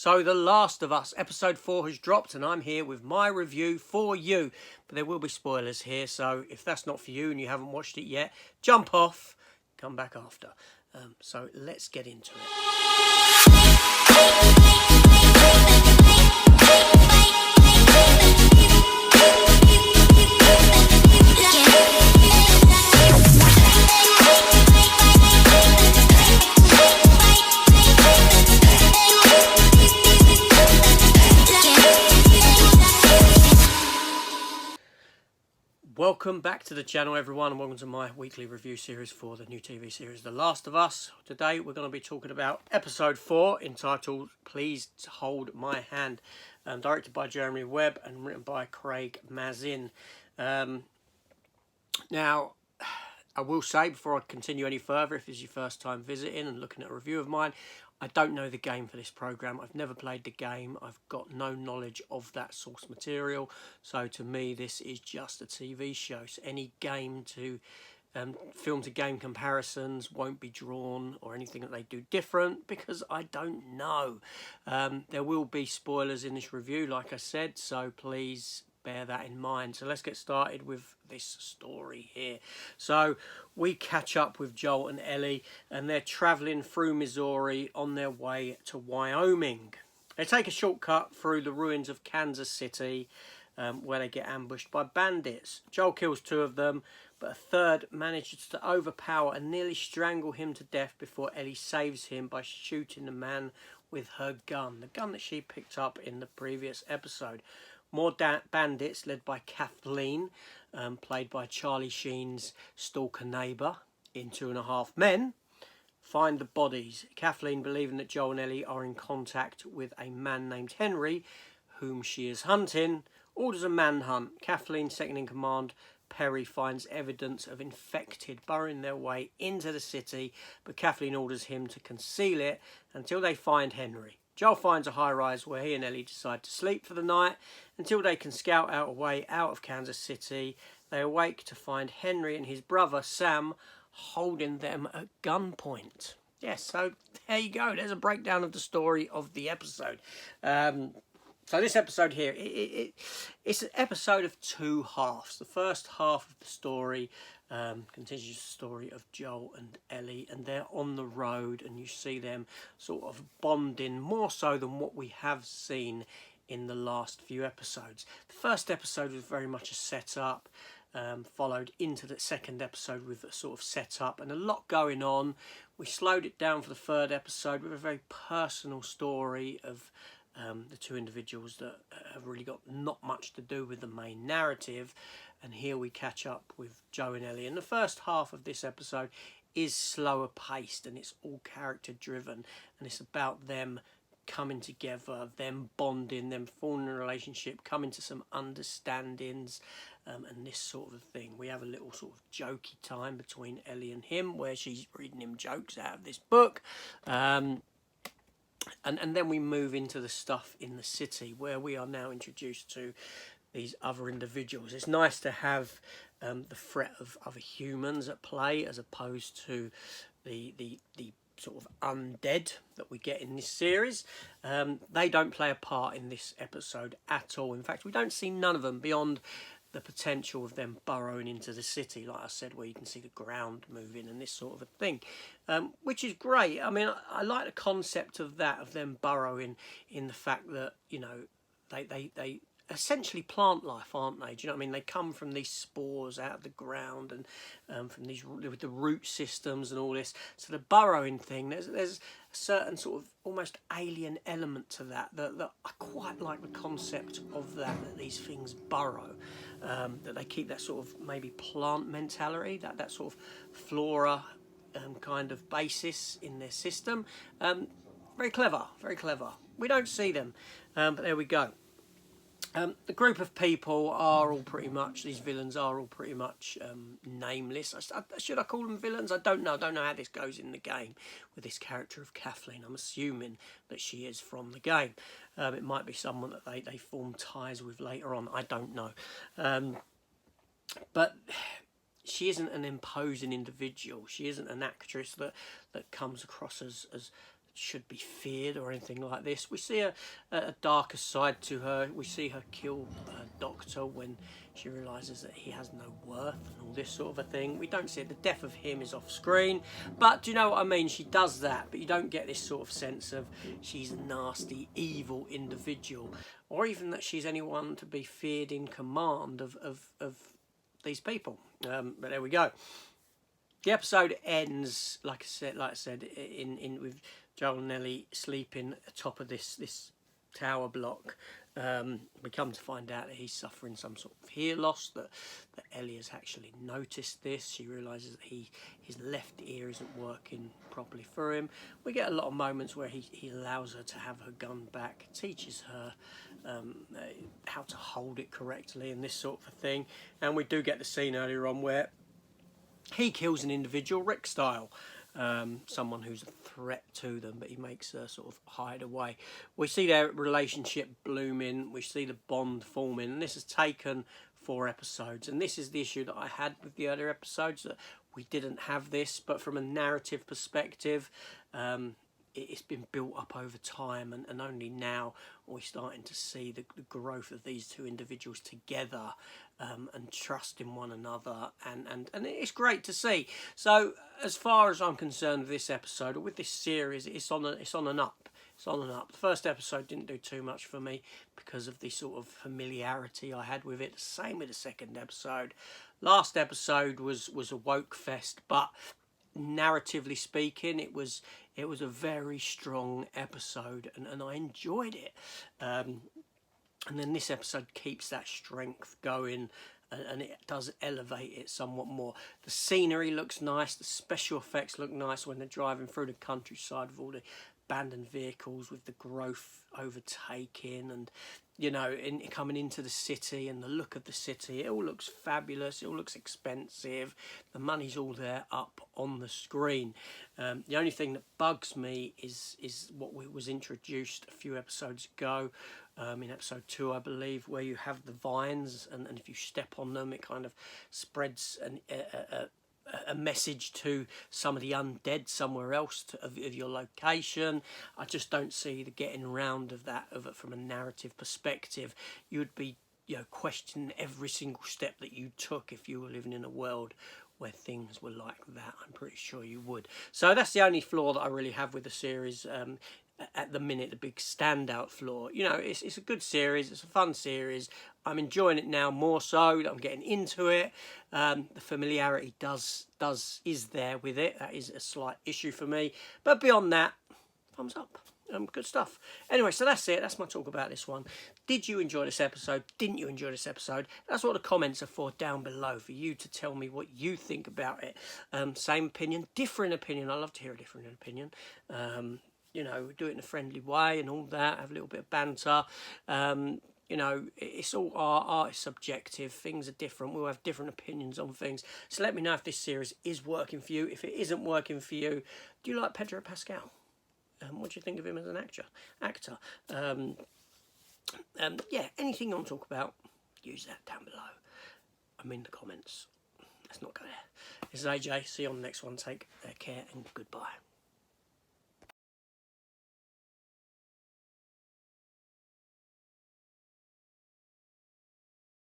So The Last of Us episode 4 has dropped and I'm here with my review for you. But there will be spoilers here, so if that's not for you and you haven't watched it yet, jump off, come back after. So let's get into Welcome back to the channel, everyone, and welcome to my weekly review series for the new TV series The Last of Us. Today we're going to be talking about episode 4 entitled Please Hold My Hand, directed by Jeremy Webb and written by Craig Mazin. Now, I will say before I continue any further, if this is your first time visiting and looking at a review of mine, I don't know the game for this programme. I've never played the game. I've got no knowledge of that source material. So to me, this is just a TV show. So any game to film to game comparisons won't be drawn or anything that they do different because I don't know. There will be spoilers in this review, like I said, so please bear that in mind. So let's get started with this story here. So we catch up with Joel and Ellie and they're travelling through Missouri on their way to Wyoming. They take a shortcut through the ruins of Kansas City where they get ambushed by bandits. Joel kills 2 of them, but a third manages to overpower and nearly strangle him to death before Ellie saves him by shooting the man with her gun, the gun that she picked up in the previous episode. More bandits led by Kathleen, played by Charlie Sheen's stalker neighbour in 2.5 Men, find the bodies. Kathleen, believing that Joel and Ellie are in contact with a man named Henry, whom she is hunting, orders a manhunt. Kathleen, second in command, Perry, finds evidence of infected burrowing their way into the city, but Kathleen orders him to conceal it until they find Henry. Joel finds a high-rise where he and Ellie decide to sleep for the night until they can scout out a way out of Kansas City. They awake to find Henry and his brother Sam holding them at gunpoint. Yes, so there you go. There's a breakdown of the story of the episode. So this episode here, it's an episode of 2 halves. The first half of the story continues the story of Joel and Ellie, and they're on the road and you see them sort of bonding more so than what we have seen in the last few episodes. The first episode was very much a setup, followed into the second episode with a sort of setup and a lot going on. We slowed it down for the third episode with a very personal story of the 2 individuals that have really got not much to do with the main narrative, and here we catch up with Joe and Ellie. And the first half of this episode is slower paced and it's all character driven, and it's about them coming together, them bonding, them forming a relationship, coming to some understandings, and this sort of thing. We have a little sort of jokey time between Ellie and him where she's reading him jokes out of this book. And then we move into the stuff in the city where we are now introduced to these other individuals. It's nice to have the threat of other humans at play as opposed to the sort of undead that we get in this series. They don't play a part in this episode at all. In fact, we don't see none of them beyond the potential of them burrowing into the city, like I said, where you can see the ground moving and this sort of a thing, which is great. I mean, I like the concept of that, of them burrowing, in the fact that, you know, they essentially plant life, aren't they? Do you know what I mean? They come from these spores out of the ground and from these with the root systems and all this. So the burrowing thing, there's a certain sort of almost alien element to that I quite like the concept of that these things burrow, that they keep that sort of maybe plant mentality, that sort of flora kind of basis in their system. Very clever, very clever. We don't see them, but there we go. The group of people are all pretty much, these villains are all pretty much nameless. Should I call them villains? I don't know. I don't know how this goes in the game with this character of Kathleen. I'm assuming that she is from the game. It might be someone that they form ties with later on. I don't know. But she isn't an imposing individual. She isn't an actress that comes across as should be feared or anything like this. We see a darker side to her. We see her kill Doctor when she realises that he has no worth and all this sort of a thing. We don't see it. The death of him is off screen, but do you know what I mean? She does that, but you don't get this sort of sense of she's a nasty, evil individual, or even that she's anyone to be feared in command of these people. But there we go. The episode ends, like I said, in with Joel and Ellie sleeping atop of this tower block. We come to find out that he's suffering some sort of hear loss, that Ellie has actually noticed this. She realises that his left ear isn't working properly for him. We get a lot of moments where he allows her to have her gun back, teaches her how to hold it correctly and this sort of thing. And we do get the scene earlier on where he kills an individual, Rick style. Someone who's a threat to them, but he makes her sort of hide away. We see their relationship blooming, we see the bond forming, and this has taken 4 episodes, and this is the issue that I had with the other episodes, that we didn't have this, but from a narrative perspective, it's been built up over time, and only now are we starting to see the growth of these two individuals together, and trust in one another, and it's great to see. So as far as I'm concerned with this episode, or with this series, it's on an up. It's on and up. The first episode didn't do too much for me because of the sort of familiarity I had with it. Same with the second episode. Last episode was a woke fest, but narratively speaking, it was a very strong episode, and I enjoyed it. And then this episode keeps that strength going, and it does elevate it somewhat more. The scenery looks nice, the special effects look nice when they're driving through the countryside with all the abandoned vehicles, with the growth overtaking, and you know, coming into the city, and the look of the city, it all looks fabulous, it all looks expensive, the money's all there up on the screen. The only thing that bugs me is what was introduced a few episodes ago, in episode 2 I believe, where you have the vines, and if you step on them it kind of spreads a message to some of the undead somewhere else of your location. I just don't see the getting around of that from a narrative perspective. You would be, you know, questioning every single step that you took if you were living in a world where things were like that. I'm pretty sure you would. So that's the only flaw that I really have with the series. At the minute, the big standout flaw. You know, it's a good series, it's a fun series. I'm enjoying it now more so. I'm getting into it. The familiarity is there with it. That is a slight issue for me. But beyond that, thumbs up. Good stuff. Anyway, so that's it. That's my talk about this one. Did you enjoy this episode? Didn't you enjoy this episode? That's what the comments are for down below, for you to tell me what you think about it. Same opinion, different opinion. I love to hear a different opinion. You know, do it in a friendly way and all that, have a little bit of banter. You know, it's all art is subjective, things are different, we'll have different opinions on things. So let me know if this series is working for you. If it isn't working for you, do you like Pedro Pascal? What do you think of him as an actor? Yeah, anything you want to talk about, use that down below. I'm in the comments. Let's not go there. This is AJ. See you on the next one. Take care and goodbye.